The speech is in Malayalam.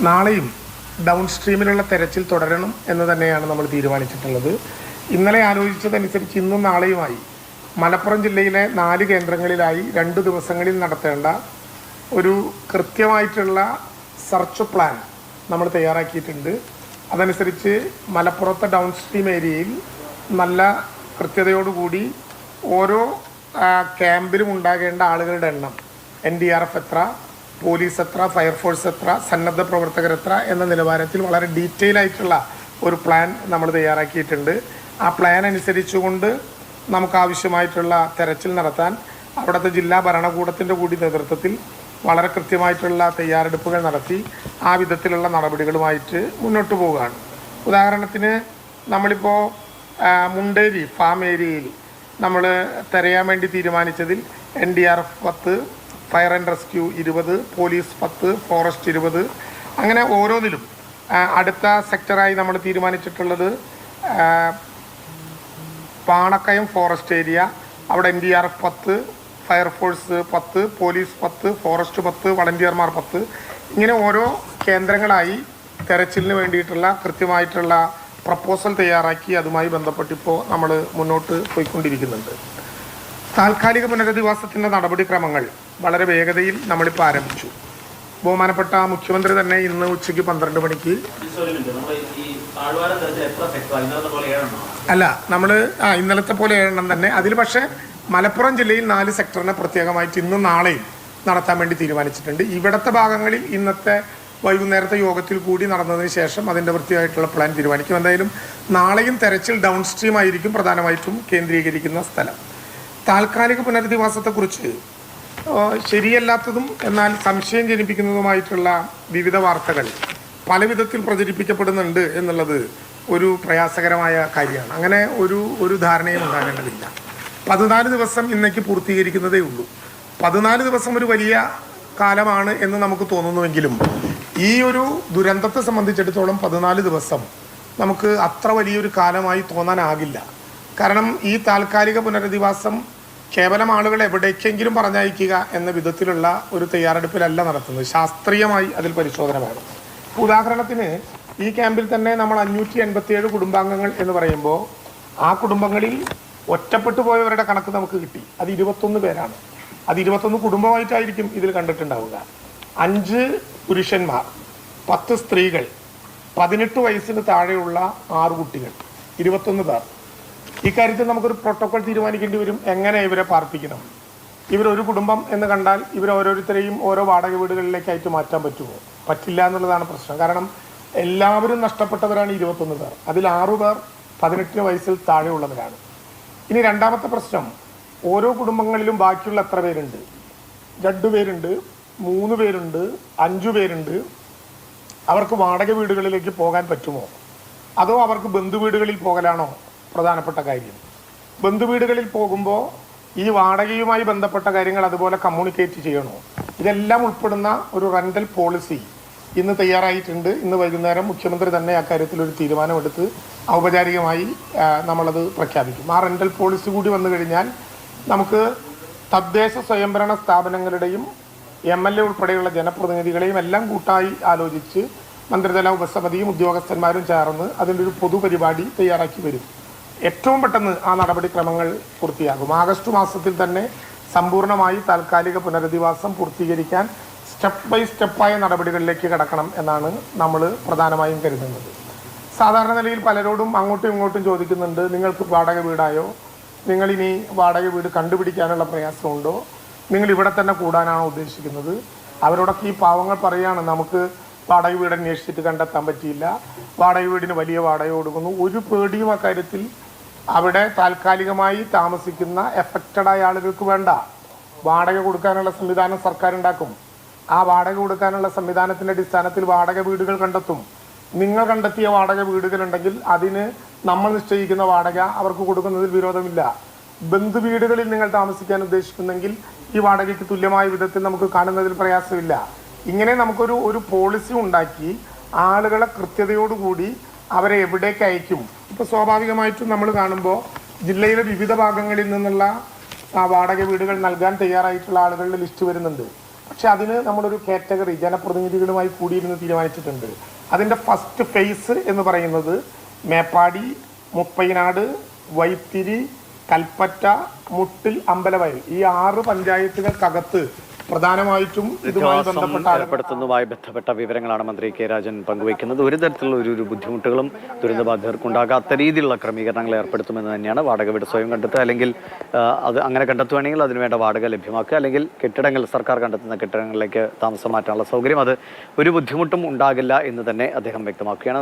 നാളെയും ഡൗൺ സ്ട്രീമിലുള്ള തെരച്ചിൽ തുടരണം എന്ന് തന്നെയാണ് നമ്മൾ തീരുമാനിച്ചിട്ടുള്ളത്. ഇന്നലെ ആലോചിച്ചതനുസരിച്ച് ഇന്നും നാളെയുമായി മലപ്പുറം ജില്ലയിലെ 4 കേന്ദ്രങ്ങളിലായി 2 ദിവസങ്ങളിൽ നടത്തേണ്ട ഒരു കൃത്യമായിട്ടുള്ള സെർച്ച് പ്ലാൻ നമ്മൾ തയ്യാറാക്കിയിട്ടുണ്ട്. അതനുസരിച്ച് മലപ്പുറത്തെ ഡൗൺ സ്ട്രീം ഏരിയയിൽ നല്ല കൃത്യതയോടുകൂടി ഓരോ ക്യാമ്പിലും ഉണ്ടാകേണ്ട ആളുകളുടെ എണ്ണം, NDRF എത്ര, പോലീസ് എത്ര, ഫയർഫോഴ്സ് എത്ര, സന്നദ്ധ പ്രവർത്തകർ എത്ര എന്ന നിലവാരത്തിൽ വളരെ ഡീറ്റെയിൽ ആയിട്ടുള്ള ഒരു പ്ലാൻ നമ്മൾ തയ്യാറാക്കിയിട്ടുണ്ട്. ആ പ്ലാൻ അനുസരിച്ചുകൊണ്ട് നമുക്ക് ആവശ്യമായിട്ടുള്ള തെരച്ചിൽ നടത്താൻ അവിടുത്തെ ജില്ലാ ഭരണകൂടത്തിൻ്റെ കൂടി നേതൃത്വത്തിൽ വളരെ കൃത്യമായിട്ടുള്ള തയ്യാറെടുപ്പുകൾ നടത്തി ആ വിധത്തിലുള്ള നടപടികളുമായിട്ട് മുന്നോട്ട് പോവുകയാണ്. ഉദാഹരണത്തിന് നമ്മളിപ്പോൾ മുണ്ടേരി ഫാം ഏരിയയിൽ നമ്മൾ തിരയാൻ വേണ്ടി തീരുമാനിച്ചതിൽ NDRF 10, fire and rescue 20, police 10, forest 20, അങ്ങനെ ഓരോന്നിലും അടുത്ത സെക്ടറായി നമ്മൾ തീരുമാനിച്ചിട്ടുള്ളത് പാണക്കയം ഫോറസ്റ്റ് ഏരിയ, അവിടെ NDRF 10, ഫയർഫോഴ്സ് 10, പോലീസ് 10, ഫോറസ്റ്റ് 10, വളണ്ടിയർമാർ 10, ഇങ്ങനെ ഓരോ കേന്ദ്രങ്ങളായി തെരച്ചിലിന് വേണ്ടിയിട്ടുള്ള കൃത്യമായിട്ടുള്ള പ്രപ്പോസൽ തയ്യാറാക്കി അതുമായി ബന്ധപ്പെട്ടിപ്പോൾ നമ്മൾ മുന്നോട്ട് പോയിക്കൊണ്ടിരിക്കുന്നുണ്ട്. താൽക്കാലിക പുനരധിവാസത്തിൻ്റെ നടപടിക്രമങ്ങൾ വളരെ വേഗതയിൽ നമ്മളിപ്പോൾ ആരംഭിച്ചു. ബഹുമാനപ്പെട്ട മുഖ്യമന്ത്രി തന്നെ ഇന്ന് ഉച്ചയ്ക്ക് 12 മണിക്ക് അല്ല നമ്മൾ ഇന്നലത്തെ പോലെ 7 തന്നെ. അതിൽ പക്ഷേ മലപ്പുറം ജില്ലയിൽ 4 സെക്ടറിനെ പ്രത്യേകമായിട്ട് ഇന്നും നാളെയും നടത്താൻ വേണ്ടി തീരുമാനിച്ചിട്ടുണ്ട്. ഇവിടുത്തെ ഭാഗങ്ങളിൽ ഇന്നത്തെ വൈകുന്നേരത്തെ യോഗത്തിൽ കൂടി നടന്നതിന് ശേഷം അതിൻ്റെ വൃത്തിയായിട്ടുള്ള പ്ലാൻ തീരുമാനിക്കും. എന്തായാലും നാളെയും തെരച്ചിൽ ഡൗൺ സ്ട്രീം ആയിരിക്കും പ്രധാനമായിട്ടും കേന്ദ്രീകരിക്കുന്ന സ്ഥലം. താൽക്കാലിക പുനരധിവാസത്തെക്കുറിച്ച് ശരിയല്ലാത്തതും എന്നാൽ സംശയം ജനിപ്പിക്കുന്നതുമായിട്ടുള്ള വിവിധ വാർത്തകൾ പല വിധത്തിൽ പ്രചരിപ്പിക്കപ്പെടുന്നുണ്ട് എന്നുള്ളത് ഒരു പ്രയാസകരമായ കാര്യമാണ്. അങ്ങനെ ഒരു ധാരണയും ഉണ്ടാകേണ്ടതില്ല. 14 ദിവസം ഇന്നേക്ക് പൂർത്തീകരിക്കുന്നതേ ഉള്ളൂ. 14 ദിവസം ഒരു വലിയ കാലമാണ് എന്ന് നമുക്ക് തോന്നുന്നുവെങ്കിലും ഈ ഒരു ദുരന്തത്തെ സംബന്ധിച്ചിടത്തോളം 14 ദിവസം നമുക്ക് അത്ര വലിയൊരു കാലമായി തോന്നാനാകില്ല. കാരണം ഈ താൽക്കാലിക പുനരധിവാസം കേവലം ആളുകൾ എവിടേക്കെങ്കിലും പറഞ്ഞയക്കുക എന്ന വിധത്തിലുള്ള ഒരു തയ്യാറെടുപ്പിലല്ല നടത്തുന്നത്. ശാസ്ത്രീയമായി അതിൽ പരിശോധന വേണം. ഉദാഹരണത്തിന് ഈ ക്യാമ്പിൽ തന്നെ നമ്മൾ 587 കുടുംബാംഗങ്ങൾ എന്ന് പറയുമ്പോൾ ആ കുടുംബങ്ങളിൽ ഒറ്റപ്പെട്ടു പോയവരുടെ കണക്ക് നമുക്ക് കിട്ടി. അത് 21 പേരാണ്. അത് 21 കുടുംബമായിട്ടായിരിക്കും ഇതിൽ കണ്ടിട്ടുണ്ടാവുക. 5 പുരുഷന്മാർ, 10 സ്ത്രീകൾ, 18 വയസ്സിന് താഴെയുള്ള 6 കുട്ടികൾ, 21 പേർ. ഇക്കാര്യത്തിൽ നമുക്കൊരു പ്രോട്ടോകോൾ തീരുമാനിക്കേണ്ടി വരും. എങ്ങനെ ഇവരെ പാർപ്പിക്കണം? ഇവരൊരു കുടുംബം എന്ന് കണ്ടാൽ ഇവർ ഓരോരുത്തരെയും ഓരോ വാടക വീടുകളിലേക്കായിട്ട് മാറ്റാൻ പറ്റുമോ? പറ്റില്ല എന്നുള്ളതാണ് പ്രശ്നം. കാരണം എല്ലാവരും നഷ്ടപ്പെട്ടവരാണ് 21 പേർ. അതിൽ 6 പേർ 18 വയസ്സിൽ താഴെയുള്ളവരാണ്. ഇനി രണ്ടാമത്തെ പ്രശ്നം, ഓരോ കുടുംബങ്ങളിലും ബാക്കിയുള്ള എത്ര പേരുണ്ട്? 2 പേരുണ്ട്, 3 പേരുണ്ട്, 5 പേരുണ്ട്. അവർക്ക് വാടക വീടുകളിലേക്ക് പോകാൻ പറ്റുമോ? അതോ അവർക്ക് ബന്ധുവീടുകളിൽ പോകലാണോ പ്രധാനപ്പെട്ട കാര്യം? ബന്ധുവീടുകളിൽ പോകുമ്പോൾ ഈ വാടകയുമായി ബന്ധപ്പെട്ട കാര്യങ്ങൾ അതുപോലെ കമ്മ്യൂണിക്കേറ്റ് ചെയ്യണോ? ഇതെല്ലാം ഉൾപ്പെടുന്ന ഒരു റെൻ്റൽ പോളിസി ഇന്ന് തയ്യാറായിട്ടുണ്ട്. ഇന്ന് വൈകുന്നേരം മുഖ്യമന്ത്രി തന്നെ അക്കാര്യത്തിൽ ഒരു തീരുമാനമെടുത്ത് ഔപചാരികമായി നമ്മളത് പ്രഖ്യാപിക്കും. ആ റെൻ്റൽ പോളിസി കൂടി വന്നു കഴിഞ്ഞാൽ നമുക്ക് തദ്ദേശ സ്വയംഭരണ സ്ഥാപനങ്ങളുടെയും MLA ഉൾപ്പെടെയുള്ള ജനപ്രതിനിധികളെയും എല്ലാം കൂട്ടായി ആലോചിച്ച് മന്ത്രിതല ഉപസമിതിയും ഉദ്യോഗസ്ഥന്മാരും ചേർന്ന് അതിൻ്റെ ഒരു പൊതുപരിപാടി തയ്യാറാക്കി വരും. ഏറ്റവും പെട്ടെന്ന് ആ നടപടിക്രമങ്ങൾ പൂർത്തിയാകും. ആഗസ്റ്റ് മാസത്തിൽ തന്നെ സമ്പൂർണ്ണമായി താൽക്കാലിക പുനരധിവാസം പൂർത്തീകരിക്കാൻ സ്റ്റെപ്പ് ബൈ സ്റ്റെപ്പായ നടപടികളിലേക്ക് കടക്കണം എന്നാണ് നമ്മൾ പ്രധാനമായും കരുതുന്നത്. സാധാരണ നിലയിൽ പലരോടും അങ്ങോട്ടും ഇങ്ങോട്ടും ചോദിക്കുന്നുണ്ട്, നിങ്ങൾക്ക് വാടക വീടായോ? നിങ്ങളിനി വാടക വീട് കണ്ടുപിടിക്കാനുള്ള പ്രയാസമുണ്ടോ? നിങ്ങൾ ഇവിടെ തന്നെ കൂടാനാണോ ഉദ്ദേശിക്കുന്നത്? അവരോടൊക്കെ ഈ പാവങ്ങൾ പറയുകയാണ്, നമുക്ക് വാടക വീട് അന്വേഷിച്ചിട്ട് കണ്ടെത്താൻ പറ്റിയില്ല, വാടക വീടിന് വലിയ വാടക കൊടുക്കുന്നു. ഒരു പേടിയും അക്കാര്യത്തിൽ അവിടെ താൽക്കാലികമായി താമസിക്കുന്ന എഫക്റ്റഡായ ആളുകൾക്ക് വേണ്ട. വാടക കൊടുക്കാനുള്ള സംവിധാനം സർക്കാർ ഉണ്ടാക്കും. ആ വാടക കൊടുക്കാനുള്ള സംവിധാനത്തിൻ്റെ അടിസ്ഥാനത്തിൽ വാടക വീടുകൾ കണ്ടെത്തും. നിങ്ങൾ കണ്ടെത്തിയ വാടക വീടുകളുണ്ടെങ്കിൽ അതിന് നമ്മൾ നിശ്ചയിക്കുന്ന വാടക അവർക്ക് കൊടുക്കുന്നതിൽ വിരോധമില്ല. ബന്ധുവീടുകളിൽ നിങ്ങൾ താമസിക്കാൻ ഉദ്ദേശിക്കുന്നെങ്കിൽ ഈ വാടകയ്ക്ക് തുല്യമായ വിധത്തിൽ നമുക്ക് കാണുന്നതിൽ പ്രയാസമില്ല. ഇങ്ങനെ നമുക്കൊരു പോളിസി ഉണ്ടാക്കി ആളുകളെ കൃത്യതയോടുകൂടി അവരെ എവിടേക്ക് അയക്കും. ഇപ്പോൾ സ്വാഭാവികമായിട്ടും നമ്മൾ കാണുമ്പോൾ ജില്ലയിലെ വിവിധ ഭാഗങ്ങളിൽ നിന്നുള്ള വാടക വീടുകൾ നൽകാൻ തയ്യാറായിട്ടുള്ള ആളുകളുടെ ലിസ്റ്റ് വരുന്നുണ്ട്. പക്ഷെ അതിന് നമ്മളൊരു കാറ്റഗറി ജനപ്രതിനിധികളുമായി കൂടിയിരുന്ന് തീരുമാനിച്ചിട്ടുണ്ട്. അതിൻ്റെ ഫസ്റ്റ് ഫേസ് എന്ന് പറയുന്നത് മേപ്പാടി, മുപ്പൈനാട്, വൈത്തിരി, കൽപ്പറ്റ, മുട്ടിൽ, അമ്പലവയൽ ഈ 6 പഞ്ചായത്തുകൾക്കകത്ത് പ്രധാനമായിട്ടും ഇതുമായി ഏർപ്പെടുത്തുന്നതുമായി ബന്ധപ്പെട്ട വിവരങ്ങളാണ് മന്ത്രി കെ രാജൻ പങ്കുവയ്ക്കുന്നത്. ഒരു തരത്തിലുള്ള ഒരു ബുദ്ധിമുട്ടുകളും ദുരന്തബാധിതർക്ക് ഉണ്ടാകാത്ത രീതിയിലുള്ള ക്രമീകരണങ്ങൾ ഏർപ്പെടുത്തുമെന്ന് തന്നെയാണ്. വാടക വീട് സ്വയം കണ്ടെത്തുക, അല്ലെങ്കിൽ അത് അങ്ങനെ കണ്ടെത്തുകയാണെങ്കിൽ അതിനുവേണ്ട വാടക ലഭ്യമാക്കുക, അല്ലെങ്കിൽ കെട്ടിടങ്ങൾ സർക്കാർ കണ്ടെത്തുന്ന കെട്ടിടങ്ങളിലേക്ക് താമസം മാറ്റാനുള്ള സൗകര്യം, അത് ഒരു ബുദ്ധിമുട്ടും ഉണ്ടാകില്ല എന്ന് തന്നെ അദ്ദേഹം വ്യക്തമാക്കുകയാണ്.